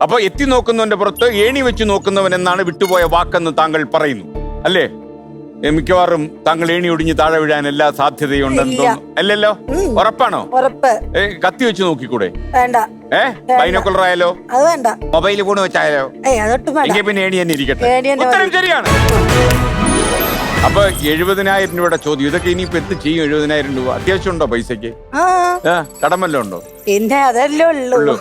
അപ്പൊ എത്തി നോക്കുന്നവന്റെ പുറത്ത് ഏണി വെച്ച് നോക്കുന്നവൻ എന്നാണ് വിട്ടുപോയ വാക്കെന്ന് താങ്കൾ പറയുന്നു അല്ലേ? മിക്കവാറും താങ്കൾ ഏണി ഒടിഞ്ഞ് താഴെ വീഴാൻ എല്ലാ സാധ്യതയുണ്ടെന്ന് തോന്നുന്നു. അല്ലല്ലോ? ഉറപ്പാണോ? കത്തി വെച്ച് നോക്കിക്കൂടെ? വേണ്ട. ബൈനോക്കുലർ ആയാലോ? അത് വേണ്ട. മൊബൈൽ ഫോൺ വെച്ചായാലോ? എങ്കിൽ പിന്നെ ഏണി തന്നെ ഇരിക്കട്ടെ. ഉത്തരം ശരിയാണ്. അപ്പൊ 70,000 രൂപയുടെ ചോദ്യം. ഇതൊക്കെ ഇനിയിപ്പോ എന്ത് ചെയ്യും? 70,000 രൂപ അത്യാവശ്യം ഉണ്ടോ പൈസക്ക്? കടമല്ലോ ഉണ്ടോ? പിന്നെ അതല്ലേ ഉള്ളൂ.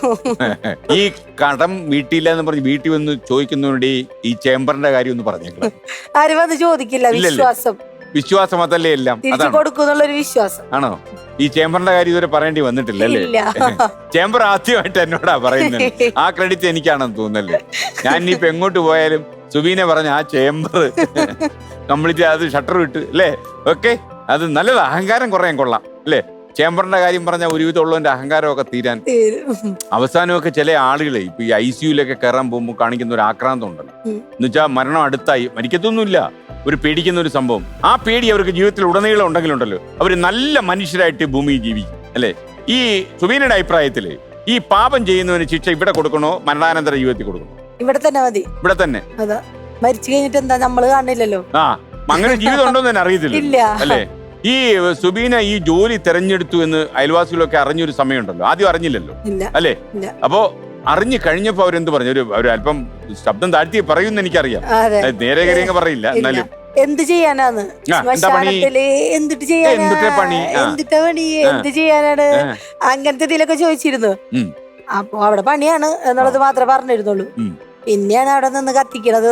ഈ കടം വീട്ടില്ല എന്ന് പറഞ്ഞ് വീട്ടിൽ വന്ന് ചോദിക്കുന്നതിനോട് ഈ ചേംബറിന്റെ കാര്യം ഒന്ന് പറഞ്ഞേക്കണം. ആരും വന്ന് ചോദിക്കില്ല. വിശ്വാസം അതല്ലേ എല്ലാം കൊടുക്കുന്നുള്ളൊരു വിശ്വാസം ആണോ? ഈ ചേംബറിന്റെ കാര്യം ഇതുവരെ പറയേണ്ടി വന്നിട്ടില്ല അല്ലേ? ചേംബർ ആദ്യമായിട്ട് എന്നോടാ പറയുന്നത്. ആ ക്രെഡിറ്റ് എനിക്കാണെന്ന് തോന്നല്ലേ. ഞാൻ ഇനിയിപ്പോ എങ്ങോട്ട് പോയാലും സുബീനെ പറഞ്ഞ ആ ചേംബർ കംപ്ലീറ്റ് അത് ഷട്ടർ വിട്ട് അല്ലേ? ഓക്കെ, അത് നല്ലത്. അഹങ്കാരം കുറയാൻ കൊള്ളാം അല്ലേ? ചേംബറിന്റെ കാര്യം പറഞ്ഞാൽ ഒരുവിധം ഉള്ളവന്റെ അഹങ്കാരമൊക്കെ തീരാൻ. അവസാനമൊക്കെ ചില ആളുകളെ ഇപ്പൊ ഈ ICUലൊക്കെ കയറാൻ പോകുമ്പോൾ കാണിക്കുന്ന ഒരു ആക്രാന്തം ഉണ്ടല്ലോ. എന്നുവെച്ചാൽ മരണം അടുത്തായി, മരിക്കത്തൊന്നുമില്ല, ഒരു പേടിക്കുന്ന ഒരു സംഭവം. ആ പേടി അവർക്ക് ജീവിതത്തിൽ ഉടനീളം ഉണ്ടെങ്കിലുണ്ടല്ലോ അവര് നല്ല മനുഷ്യരായിട്ട് ഭൂമിയിൽ ജീവിക്കും അല്ലേ? ഈ സുബീനയുടെ അഭിപ്രായത്തില് ഈ പാപം ചെയ്യുന്നവന് ശിക്ഷ ഇവിടെ കൊടുക്കണോ മരണാനന്തര ജീവിതത്തിൽ കൊടുക്കണോ? ഇവിടെ തന്നെ മതി. ഇവിടെ തന്നെ. അതാ, മരിച്ചു കഴിഞ്ഞിട്ട് എന്താ നമ്മള് കാണില്ലല്ലോ. അങ്ങനെ ജീവിതം ഉണ്ടോ എന്ന് തന്നെ അറിയത്തില്ല അല്ലേ? ഈ സുബീന ഈ ജോലി തെരഞ്ഞെടുത്തു എന്ന് അയൽവാസികളൊക്കെ അറിഞ്ഞൊരു സമയമുണ്ടല്ലോ. ആദ്യം അറിഞ്ഞില്ലല്ലോ അല്ലേ? അപ്പോ അറിഞ്ഞു കഴിഞ്ഞപ്പോ അവരെന്ത് പറഞ്ഞു? ഒരു അല്പം ശബ്ദം താഴ്ത്തി പറയുമെന്ന് എനിക്കറിയാം. നേരെ കാര്യങ്ങൾ പറയില്ല. എന്നാലും എന്ത് ചെയ്യാനാണ് എന്തിട്ട് ചെയ്യാനാണ് അങ്ങനത്തെ ഇതിലൊക്കെ ചോദിച്ചിരുന്നു. അപ്പൊ അവിടെ പണിയാണ് എന്നുള്ളത് മാത്രമേ പറഞ്ഞിരുന്നുള്ളൂ. പിന്നെയാണ് അവിടെ നിന്ന് കത്തിക്കണത്.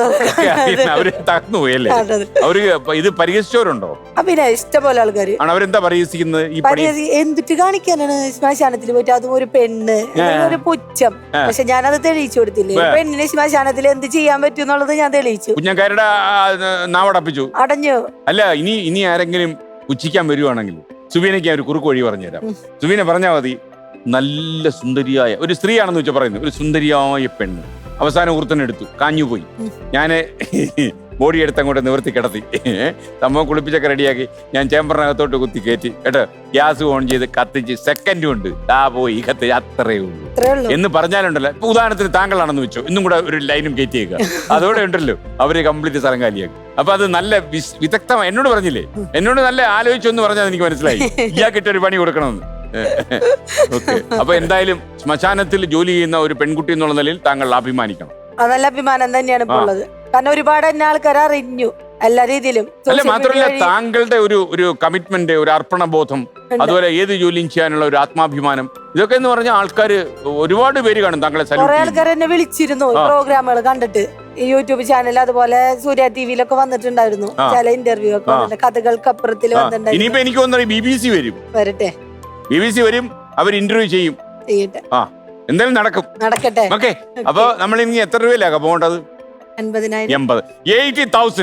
അവര് തകർന്നു പോയല്ലേ? അവര് ഇത് പരിഹസിച്ചവരുണ്ടോ? പിന്നെ ഇഷ്ടംപോലെ ആൾക്കാര്. അവരെന്താ പരിഹസിക്കുന്നത്? എന്തിട്ട് കാണിക്കാനാണ് ശ്മശാനത്തിൽ പോയിട്ട്? അതും ഒരു പെണ്ണ്, ഒരു പുച്ഛം. പക്ഷെ ഞാനത് തെളിയിച്ചു കൊടുത്തില്ലേ? പെണ്ണിന് ശ്മശാനത്തിൽ എന്ത് ചെയ്യാൻ പറ്റും എന്നുള്ളത് ഞാൻ തെളിയിച്ചു. കുഞ്ഞക്കാരുടെ നാവടപ്പിച്ചു, അടഞ്ഞു. അല്ല, ഇനി ആരെങ്കിലും പുച്ഛിക്കാൻ വരുവാണെങ്കിൽ സുബീനയ്ക്ക് ഒരു കുറുക്ക് വഴി പറഞ്ഞുതരാം. സുബീന പറഞ്ഞാൽ മതി, നല്ല സുന്ദരിയായ ഒരു സ്ത്രീയാണെന്ന് വെച്ചാൽ പറയുന്നു, ഒരു സുന്ദരിയായ പെണ്ണ് അവസാനം ഊർത്തനെടുത്തു, കാഞ്ഞുപോയി. ഞാന് ബോഡി എടുത്ത് അങ്ങോട്ട് നിവർത്തി കിടത്തി, സംഭവം കുളിപ്പിച്ചൊക്കെ റെഡിയാക്കി ഞാൻ ചേമ്പറിനകത്തോട്ട് കുത്തി കയറ്റി കേട്ടോ, ഗ്യാസ് ഓൺ ചെയ്ത് കത്തിച്ച് സെക്കൻഡ് കൊണ്ട് പോയി കത്തി, അത്രേ ഉള്ളൂ എന്ന് പറഞ്ഞാലുണ്ടല്ലോ. ഇപ്പൊ ഉദാഹരണത്തിന് താങ്കളാണെന്ന് വെച്ചോ, ഇന്നും കൂടെ ഒരു ലൈനും കയറ്റിയേക്കുക, അതോടെ ഉണ്ടല്ലോ അവര് കംപ്ലീറ്റ് സ്ഥലം കാലിയാക്കി. അപ്പൊ അത് നല്ല വിദഗ്ധമായി എന്നോട് പറഞ്ഞില്ലേ, എന്നോട് നല്ല ആലോചിച്ചൊന്ന് പറഞ്ഞാൽ എനിക്ക് മനസ്സിലായി ഇയാൾക്കിട്ടൊരു പണി കൊടുക്കണമെന്ന്. ഓക്കെ, അപ്പൊ എന്തായാലും ശ്മശാനത്തിൽ ജോലി ചെയ്യുന്ന ഒരു പെൺകുട്ടി എന്നുള്ള നിലയിൽ താങ്കൾ അഭിമാനിക്കണം. നല്ല അഭിമാനം തന്നെയാണ് ഇപ്പോൾ ഉള്ളത്. കാരണം ഒരുപാട് തന്നെ ആൾക്കാർ അറിഞ്ഞു എല്ലാ രീതിയിലും. അല്ല, മാത്രമല്ല താങ്കളുടെ ഒരു കമ്മിറ്റ്മെന്റ്, ഒരു അർപ്പണബോധം, അതുപോലെ ഏത് ജോലിയും ചെയ്യാനുള്ള ഒരു ആത്മാഭിമാനം, ഇതൊക്കെ എന്ന് പറഞ്ഞാൽ ആൾക്കാര് ഒരുപാട് പേര് കാണും താങ്കളെ. കുറെ ആൾക്കാർ എന്നെ വിളിച്ചിരുന്നു പ്രോഗ്രാമുകൾ കണ്ടിട്ട്. ഈ യൂട്യൂബ് ചാനൽ അതുപോലെ സൂര്യ TV-ലൊക്കെ വന്നിട്ടുണ്ടായിരുന്നു ചില ഇന്റർവ്യൂ ഒക്കെ, കഥകൾക്കപ്പുറത്തിൽ വന്നിട്ടുണ്ടായിരുന്നു. ഇനിയിപ്പോ എനിക്ക് തോന്നുന്നു BBC വരും, വരട്ടെ, BBC വരും, അവർ ഇന്റർവ്യൂ ചെയ്യും. എന്തായാലും നടക്കട്ടെ. ഓക്കെ, അപ്പൊ നമ്മൾ ഇനി എത്ര രൂപയിലാക്കാം പോകേണ്ടത്? 80,000. 80,000